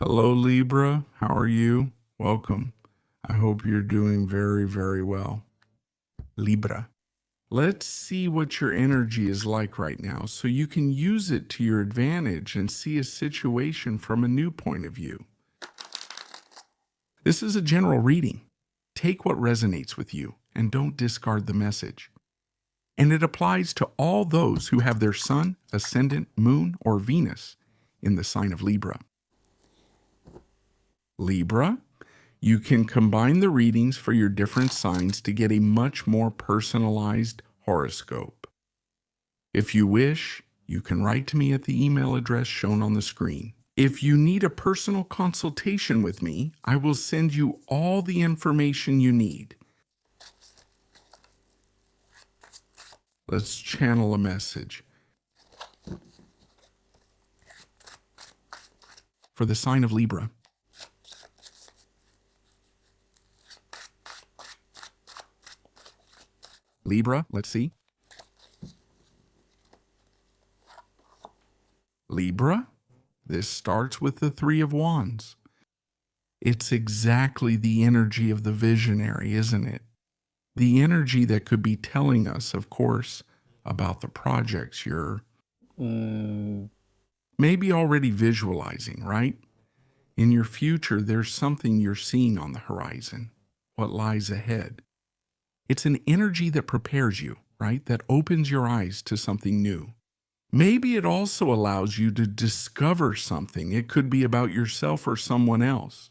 Hello, Libra. How are you? Welcome. I hope you're doing very, very well. Libra. Let's see what your energy is like right now so you can use it to your advantage and see a situation from a new point of view. This is a general reading. Take what resonates with you and don't discard the message. And it applies to all those who have their sun, ascendant, moon, or Venus in the sign of Libra. Libra, you can combine the readings for your different signs to get a much more personalized horoscope. If you wish, you can write to me at the email address shown on the screen. If you need a personal consultation with me, I will send you all the information you need. Let's channel a message. For the sign of Libra. Libra, let's see. Libra, this starts with the Three of Wands. It's exactly the energy of the visionary, isn't it? The energy that could be telling us, of course, about the projects you're maybe already visualizing, right? In your future, there's something you're seeing on the horizon, what lies ahead. It's an energy that prepares you, right? That opens your eyes to something new. Maybe it also allows you to discover something. It could be about yourself or someone else.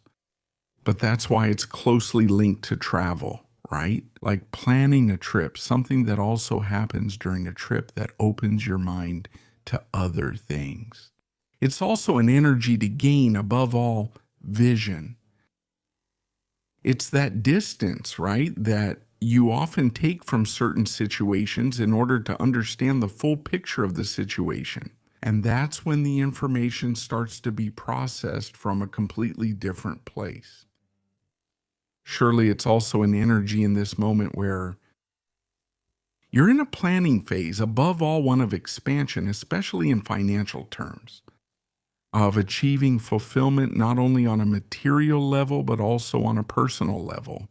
But that's why it's closely linked to travel, right? Like planning a trip, something that also happens during a trip that opens your mind to other things. It's also an energy to gain, above all, vision. It's that distance, right, that you often take from certain situations in order to understand the full picture of the situation. And that's when the information starts to be processed from a completely different place. Surely it's also an energy in this moment where you're in a planning phase, above all one of expansion, especially in financial terms, of achieving fulfillment not only on a material level, but also on a personal level.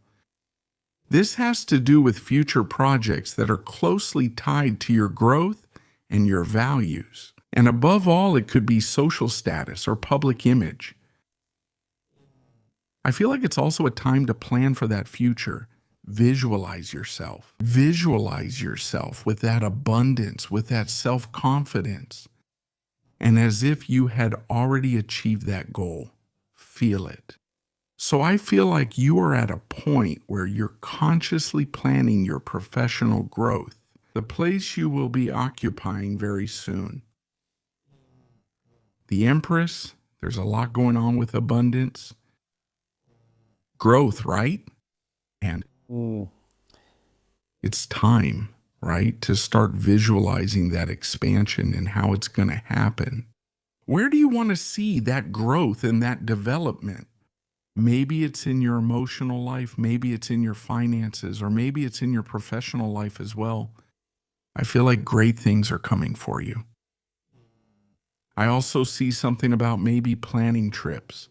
This has to do with future projects that are closely tied to your growth and your values. And above all, it could be social status or public image. I feel like it's also a time to plan for that future. Visualize yourself. Visualize yourself with that abundance, with that self-confidence. And as if you had already achieved that goal. Feel it. So I feel like you are at a point where you're consciously planning your professional growth, the place you will be occupying very soon. The Empress, there's a lot going on with abundance. Growth, right? And it's time, right, to start visualizing that expansion and how it's going to happen. Where do you want to see that growth and that development? Maybe it's in your emotional life, maybe it's in your finances, or maybe it's in your professional life as well. I feel like great things are coming for you. I also see something about maybe planning trips.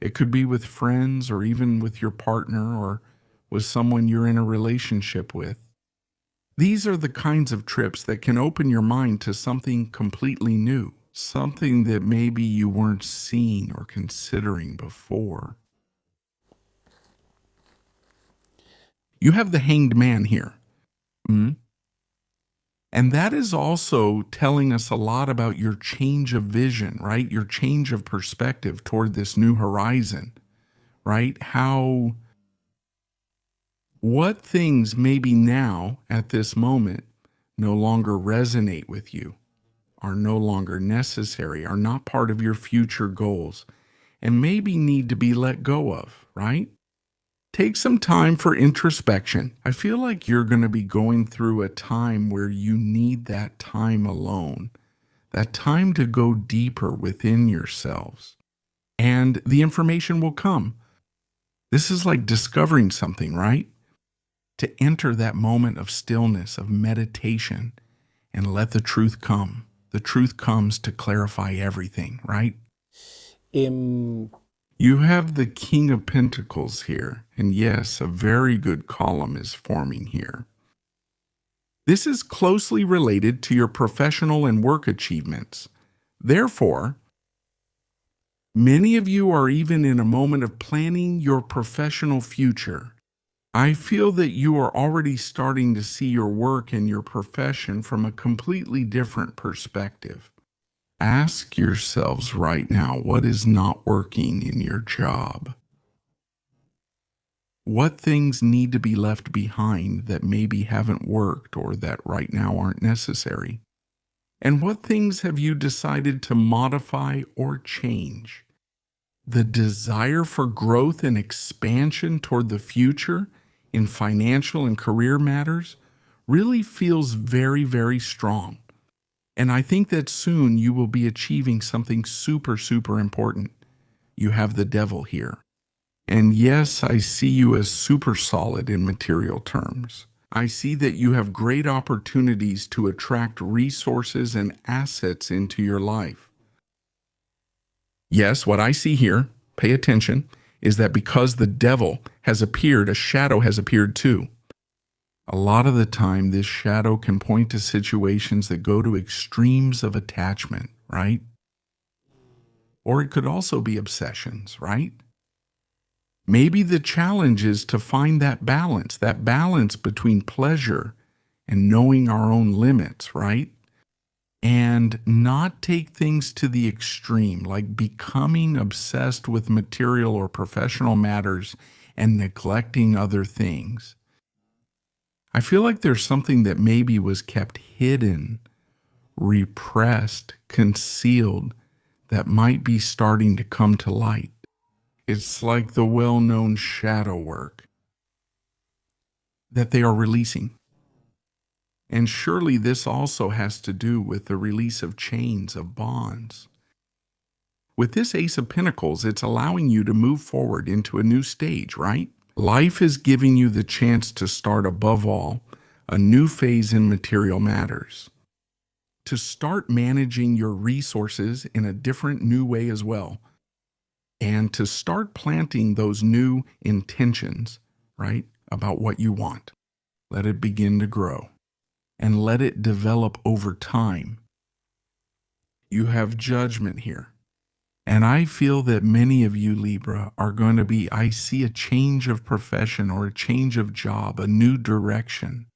It could be with friends or even with your partner or with someone you're in a relationship with. These are the kinds of trips that can open your mind to something completely new, something that maybe you weren't seeing or considering before. You have the Hanged Man here. And that is also telling us a lot about your change of vision, right? Your change of perspective toward this new horizon, right? What things maybe now at this moment no longer resonate with you, are no longer necessary, are not part of your future goals, and maybe need to be let go of, right? Take some time for introspection. I feel like you're going to be going through a time where you need that time alone, that time to go deeper within yourselves. And the information will come. This is like discovering something, right? To enter that moment of stillness, of meditation, and let the truth come. The truth comes to clarify everything, right? You have the King of Pentacles here, and yes, a very good column is forming here. This is closely related to your professional and work achievements. Therefore, many of you are even in a moment of planning your professional future. I feel that you are already starting to see your work and your profession from a completely different perspective. Ask yourselves right now, what is not working in your job? What things need to be left behind that maybe haven't worked or that right now aren't necessary? And what things have you decided to modify or change? The desire for growth and expansion toward the future in financial and career matters really feels very, very strong. And I think that soon you will be achieving something super, super important. You have the devil here. And yes, I see you as super solid in material terms. I see that you have great opportunities to attract resources and assets into your life. Yes, what I see here, pay attention, is that because the devil has appeared, a shadow has appeared too. A lot of the time, this shadow can point to situations that go to extremes of attachment, right? Or it could also be obsessions, right? Maybe the challenge is to find that balance between pleasure and knowing our own limits, right? And not take things to the extreme, like becoming obsessed with material or professional matters and neglecting other things. I feel like there's something that maybe was kept hidden, repressed, concealed, that might be starting to come to light. It's like the well-known shadow work that they are releasing. And surely this also has to do with the release of chains, of bonds. With this Ace of Pentacles, it's allowing you to move forward into a new stage, right? Life is giving you the chance to start, above all, a new phase in material matters. To start managing your resources in a different, new way as well. And to start planting those new intentions, right, about what you want. Let it begin to grow and let it develop over time. You have Judgment here. And I feel that many of you, Libra, are going to be, I see a change of profession or a change of job, a new direction.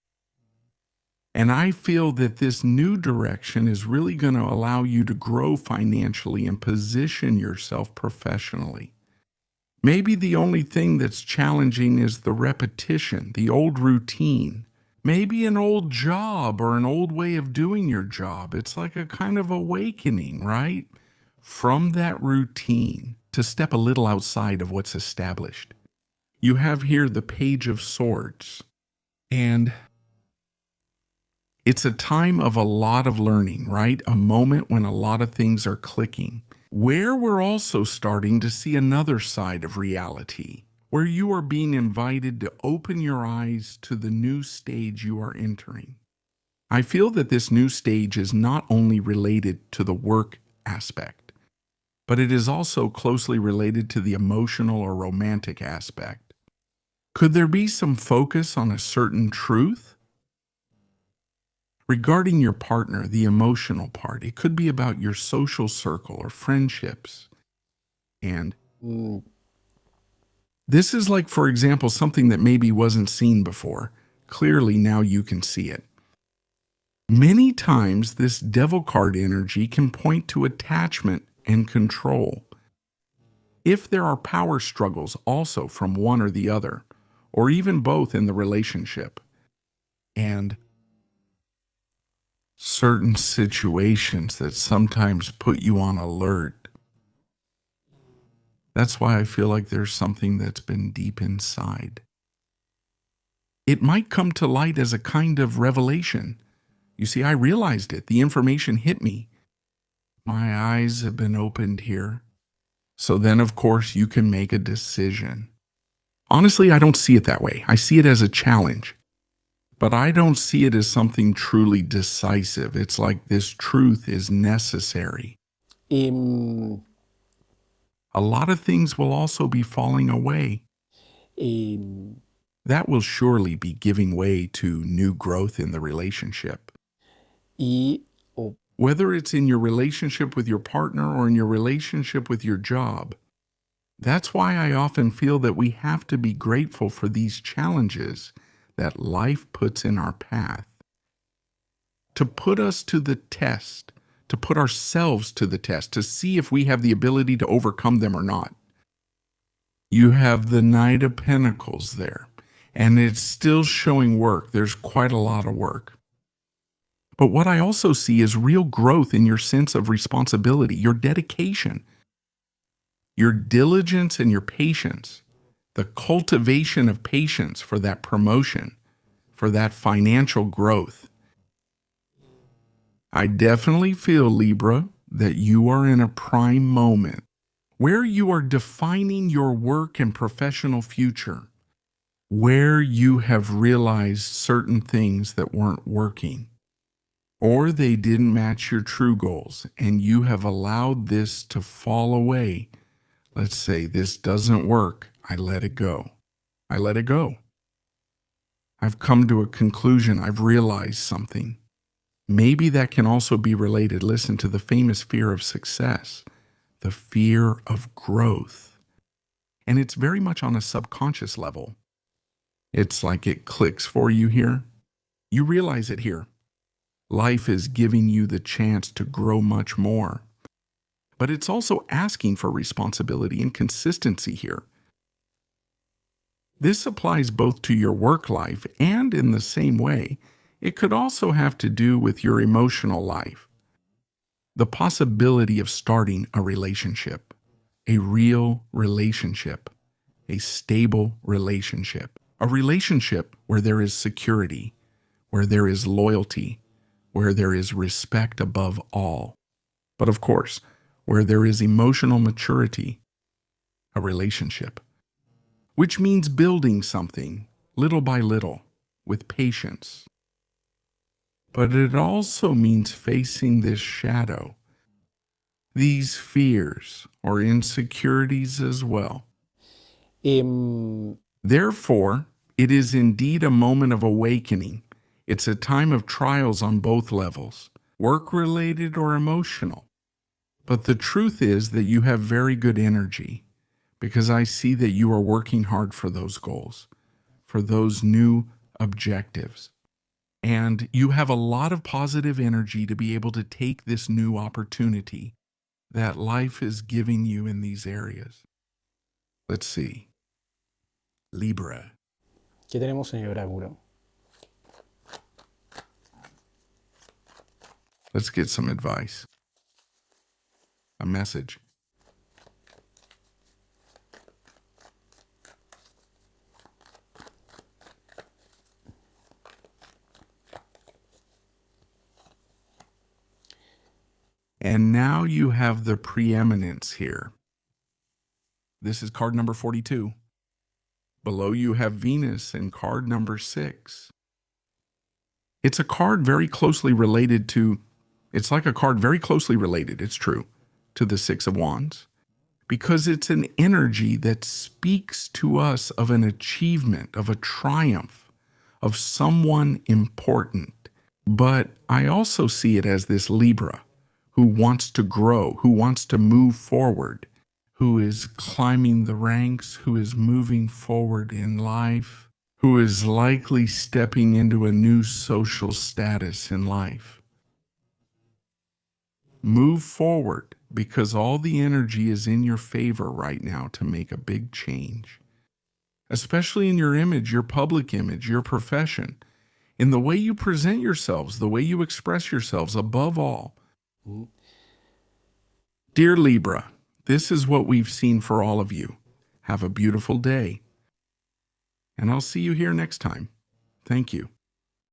And I feel that this new direction is really going to allow you to grow financially and position yourself professionally. Maybe the only thing that's challenging is the repetition, the old routine. Maybe an old job or an old way of doing your job. It's like a kind of awakening, right? From that routine to step a little outside of what's established. You have here the Page of Swords. And it's a time of a lot of learning, right? A moment when a lot of things are clicking. Where we're also starting to see another side of reality, where you are being invited to open your eyes to the new stage you are entering. I feel that this new stage is not only related to the work aspect, but it is also closely related to the emotional or romantic aspect. Could there be some focus on a certain truth? Regarding your partner, the emotional part, it could be about your social circle or friendships. And this is like, for example, something that maybe wasn't seen before. Clearly, now you can see it. Many times, this Devil card energy can point to attachment and control. If there are power struggles also from one or the other, or even both in the relationship, and certain situations that sometimes put you on alert. That's why I feel like there's something that's been deep inside. It might come to light as a kind of revelation. You see, I realized it. The information hit me. My eyes have been opened here. So then, of course, you can make a decision. Honestly, I don't see it that way. I see it as a challenge. But I don't see it as something truly decisive. It's like this truth is necessary. A lot of things will also be falling away. Y, That will surely be giving way to new growth in the relationship. y o- Whether it's in your relationship with your partner or in your relationship with your job. That's why I often feel that we have to be grateful for these challenges that life puts in our path. To put us to the test, to put ourselves to the test, to see if we have the ability to overcome them or not. You have the Knight of Pentacles there, and it's still showing work. There's quite a lot of work. But what I also see is real growth in your sense of responsibility, your dedication, your diligence and your patience, the cultivation of patience for that promotion, for that financial growth. I definitely feel, Libra, that you are in a prime moment where you are defining your work and professional future, where you have realized certain things that weren't working, or they didn't match your true goals, and you have allowed this to fall away. Let's say this doesn't work. I let it go. I let it go. I've come to a conclusion. I've realized something. Maybe that can also be related, listen, to the famous fear of success, the fear of growth. And it's very much on a subconscious level. It's like it clicks for you here. You realize it here. Life is giving you the chance to grow much more. But it's also asking for responsibility and consistency here. This applies both to your work life and, in the same way, it could also have to do with your emotional life. The possibility of starting a relationship, a real relationship, a stable relationship, a relationship where there is security, where there is loyalty, where there is respect above all. But of course, where there is emotional maturity, a relationship, which means building something little by little with patience. But it also means facing this shadow, these fears or insecurities as well. em, Therefore, it is indeed a moment of awakening. It's a time of trials on both levels, work-related or emotional. But the truth is that you have very good energy, because I see that you are working hard for those goals, for those new objectives. And you have a lot of positive energy to be able to take this new opportunity that life is giving you in these areas. Let's see. Libra. ¿Qué tenemos en el oráculo? Let's get some advice. A message. And now you have the preeminence here. This is card number 42. Below you have Venus and card number 6. It's a card very closely related to, it's like a card very closely related, it's true, to the 6 of Wands, because it's an energy that speaks to us of an achievement, of a triumph, of someone important. But I also see it as this Libra who wants to grow, who wants to move forward, who is climbing the ranks, who is moving forward in life, who is likely stepping into a new social status in life. Move forward, because all the energy is in your favor right now to make a big change, especially in your image, your public image, your profession, in the way you present yourselves, the way you express yourselves, above all. Dear Libra, this is what we've seen for all of you. Have a beautiful day. And I'll see you here next time. Thank you.